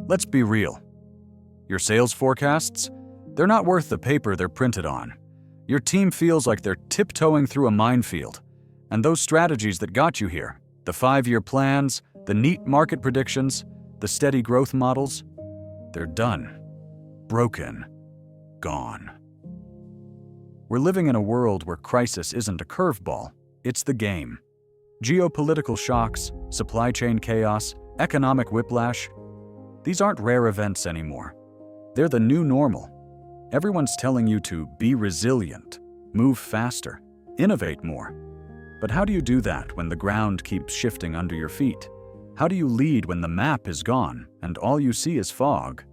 Let's be real. Your sales forecasts? They're not worth the paper they're printed on. Your team feels like they're tiptoeing through a minefield. And those strategies that got you here, the 5-year plans, the neat market predictions, the steady growth models, they're done, broken, gone. We're living in a world where crisis isn't a curveball, it's the game. Geopolitical shocks, supply chain chaos, economic whiplash, these aren't rare events anymore. They're the new normal. Everyone's telling you to be resilient, move faster, innovate more. But how do you do that when the ground keeps shifting under your feet? How do you lead when the map is gone and all you see is fog?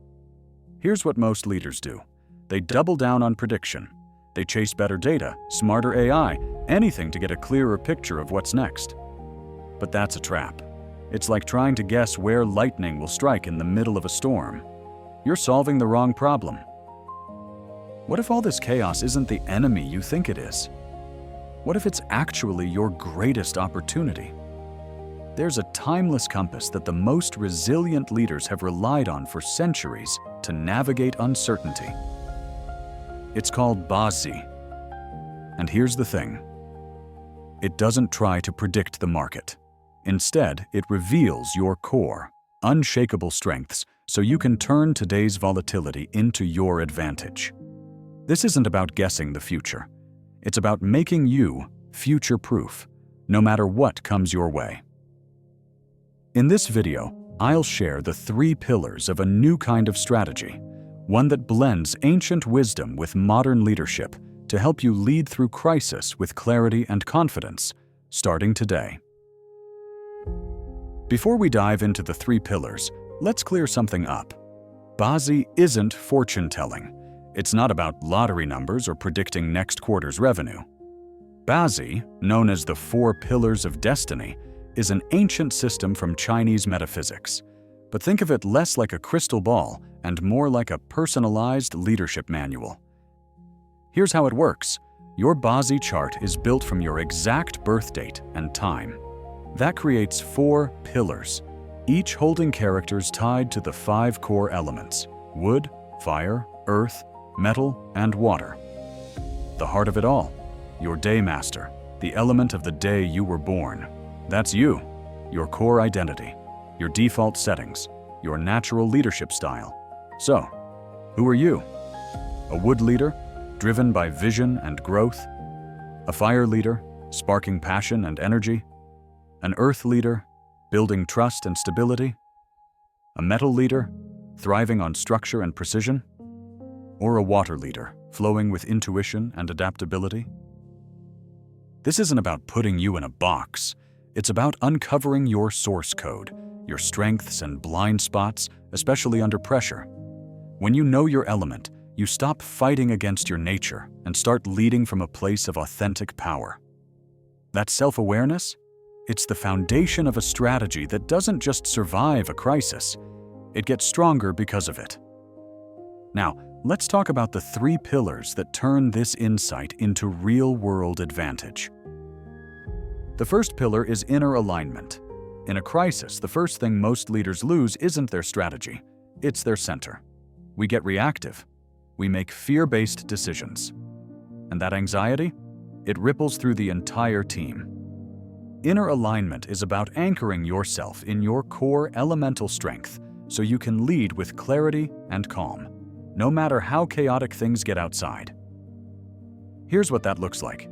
Here's what most leaders do. They double down on prediction. They chase better data, smarter AI, anything to get a clearer picture of what's next. But that's a trap. It's like trying to guess where lightning will strike in the middle of a storm. You're solving the wrong problem. What if all this chaos isn't the enemy you think it is? What if it's actually your greatest opportunity? There's a timeless compass that the most resilient leaders have relied on for centuries to navigate uncertainty. It's called BaZi. And here's the thing. It doesn't try to predict the market. Instead, it reveals your core, unshakable strengths so you can turn today's volatility into your advantage. This isn't about guessing the future. It's about making you future-proof, no matter what comes your way. In this video, I'll share the 3 pillars of a new kind of strategy, one that blends ancient wisdom with modern leadership to help you lead through crisis with clarity and confidence, starting today. Before we dive into the 3 pillars, let's clear something up. BaZi isn't fortune-telling. It's not about lottery numbers or predicting next quarter's revenue. BaZi, known as the 4 Pillars of Destiny, is an ancient system from Chinese metaphysics. But think of it less like a crystal ball and more like a personalized leadership manual. Here's how it works. Your BaZi chart is built from your exact birth date and time. That creates 4 pillars, each holding characters tied to the 5 core elements: wood, fire, earth, metal, and water. The heart of it all, your daymaster, the element of the day you were born. That's you, your core identity, your default settings, your natural leadership style. So, who are you? A wood leader, driven by vision and growth? A fire leader, sparking passion and energy? An earth leader, building trust and stability? A metal leader, thriving on structure and precision? Or a water leader, flowing with intuition and adaptability? This isn't about putting you in a box. It's about uncovering your source code, your strengths and blind spots, especially under pressure. When you know your element, you stop fighting against your nature and start leading from a place of authentic power. That self-awareness? It's the foundation of a strategy that doesn't just survive a crisis, it gets stronger because of it. Now, let's talk about the 3 pillars that turn this insight into real-world advantage. The first pillar is inner alignment. In a crisis, the first thing most leaders lose isn't their strategy, it's their center. We get reactive. We make fear-based decisions. And that anxiety? It ripples through the entire team. Inner alignment is about anchoring yourself in your core elemental strength so you can lead with clarity and calm, no matter how chaotic things get outside. Here's what that looks like.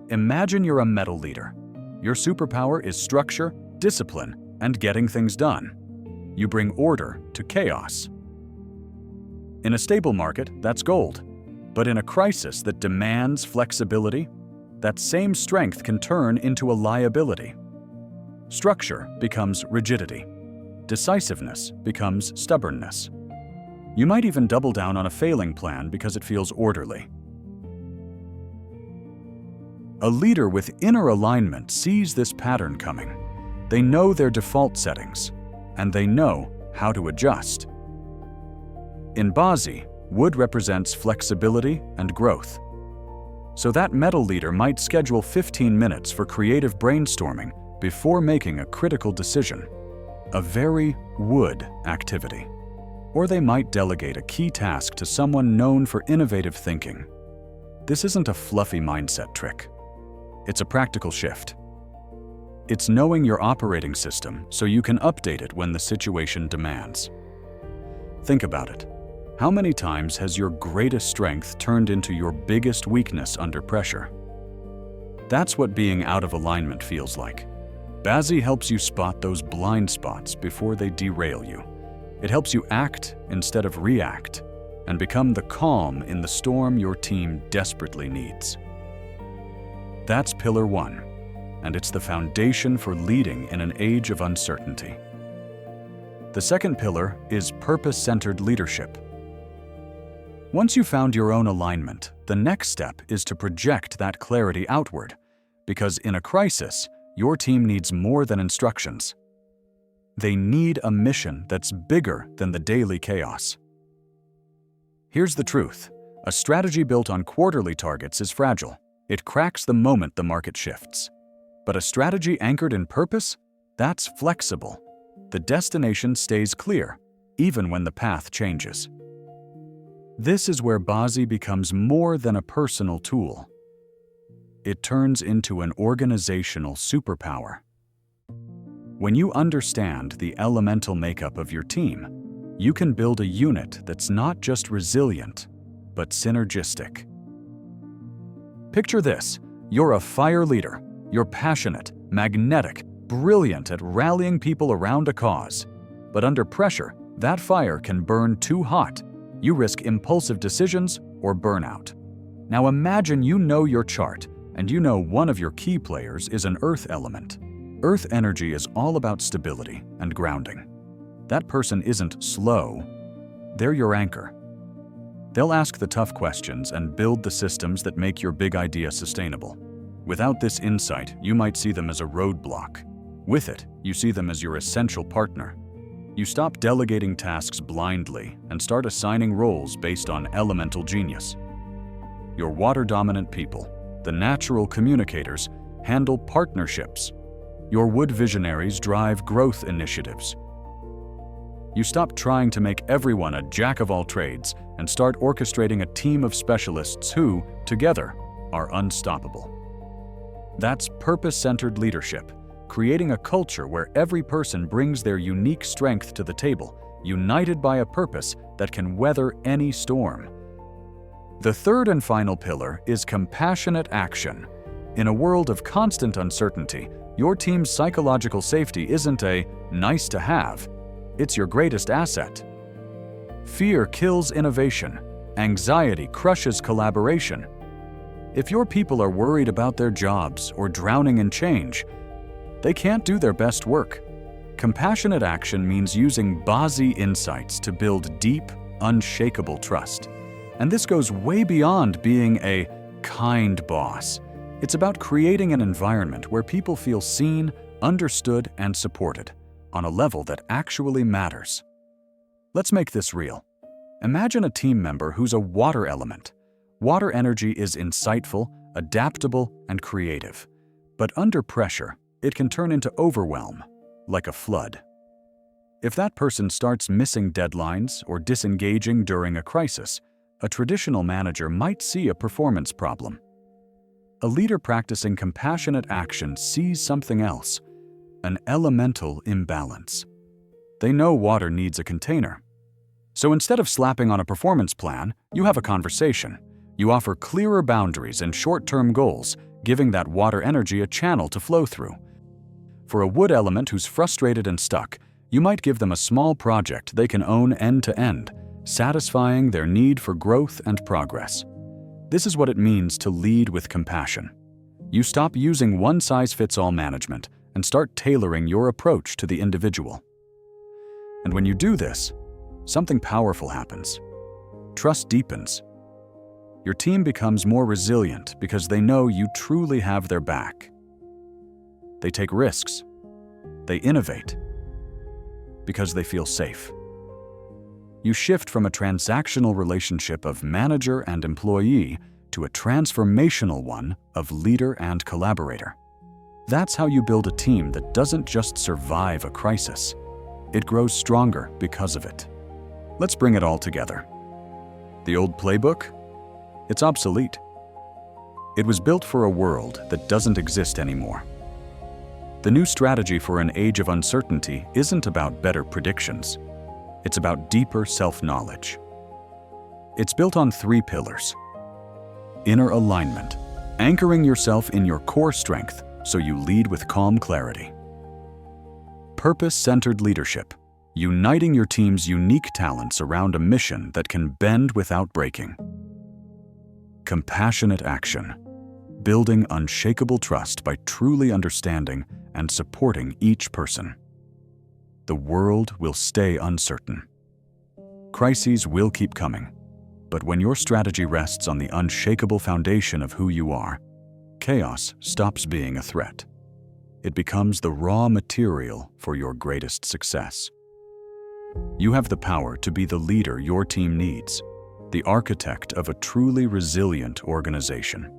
Imagine you're a metal leader. Your superpower is structure, discipline, and getting things done. You bring order to chaos. In a stable market, that's gold. But in a crisis that demands flexibility, that same strength can turn into a liability. Structure becomes rigidity. Decisiveness becomes stubbornness. You might even double down on a failing plan because it feels orderly. A leader with inner alignment sees this pattern coming. They know their default settings, and they know how to adjust. In BaZi, wood represents flexibility and growth. So that metal leader might schedule 15 minutes for creative brainstorming before making a critical decision. A very wood activity. Or they might delegate a key task to someone known for innovative thinking. This isn't a fluffy mindset trick. It's a practical shift. It's knowing your operating system so you can update it when the situation demands. Think about it. How many times has your greatest strength turned into your biggest weakness under pressure? That's what being out of alignment feels like. BaZi helps you spot those blind spots before they derail you. It helps you act instead of react and become the calm in the storm your team desperately needs. That's pillar 1, and it's the foundation for leading in an age of uncertainty. The second pillar is purpose-centered leadership. Once you've found your own alignment, the next step is to project that clarity outward, because in a crisis, your team needs more than instructions. They need a mission that's bigger than the daily chaos. Here's the truth. A strategy built on quarterly targets is fragile. It cracks the moment the market shifts. But a strategy anchored in purpose? That's flexible. The destination stays clear, even when the path changes. This is where BaZi becomes more than a personal tool. It turns into an organizational superpower. When you understand the elemental makeup of your team, you can build a unit that's not just resilient, but synergistic. Picture this. You're a fire leader. You're passionate, magnetic, brilliant at rallying people around a cause. But under pressure, that fire can burn too hot. You risk impulsive decisions or burnout. Now imagine you know your chart, and you know one of your key players is an earth element. Earth energy is all about stability and grounding. That person isn't slow. They're your anchor. They'll ask the tough questions and build the systems that make your big idea sustainable. Without this insight, you might see them as a roadblock. With it, you see them as your essential partner. You stop delegating tasks blindly and start assigning roles based on elemental genius. Your water-dominant people, the natural communicators, handle partnerships. Your wood visionaries drive growth initiatives. You stop trying to make everyone a jack of all trades and start orchestrating a team of specialists who, together, are unstoppable. That's purpose-centered leadership, creating a culture where every person brings their unique strength to the table, united by a purpose that can weather any storm. The third and final pillar is compassionate action. In a world of constant uncertainty, your team's psychological safety isn't a nice-to-have, it's your greatest asset. Fear kills innovation. Anxiety crushes collaboration. If your people are worried about their jobs or drowning in change, they can't do their best work. Compassionate action means using BaZi insights to build deep, unshakable trust. And this goes way beyond being a kind boss. It's about creating an environment where people feel seen, understood, and supported on a level that actually matters. Let's make this real. Imagine a team member who's a water element. Water energy is insightful, adaptable, and creative. But under pressure, it can turn into overwhelm, like a flood. If that person starts missing deadlines or disengaging during a crisis, a traditional manager might see a performance problem. A leader practicing compassionate action sees something else, an elemental imbalance. They know water needs a container. So instead of slapping on a performance plan, you have a conversation. You offer clearer boundaries and short-term goals, giving that water energy a channel to flow through. For a wood element who's frustrated and stuck, you might give them a small project they can own end-to-end, satisfying their need for growth and progress. This is what it means to lead with compassion. You stop using one-size-fits-all management and start tailoring your approach to the individual. And when you do this, something powerful happens. Trust deepens. Your team becomes more resilient because they know you truly have their back. They take risks. They innovate because they feel safe. You shift from a transactional relationship of manager and employee to a transformational one of leader and collaborator. That's how you build a team that doesn't just survive a crisis. It grows stronger because of it. Let's bring it all together. The old playbook? It's obsolete. It was built for a world that doesn't exist anymore. The new strategy for an age of uncertainty isn't about better predictions. It's about deeper self-knowledge. It's built on 3 pillars. Inner alignment, anchoring yourself in your core strength so you lead with calm clarity. Purpose-centered leadership, uniting your team's unique talents around a mission that can bend without breaking. Compassionate action, building unshakable trust by truly understanding and supporting each person. The world will stay uncertain. Crises will keep coming, but when your strategy rests on the unshakable foundation of who you are, chaos stops being a threat. It becomes the raw material for your greatest success. You have the power to be the leader your team needs, the architect of a truly resilient organization.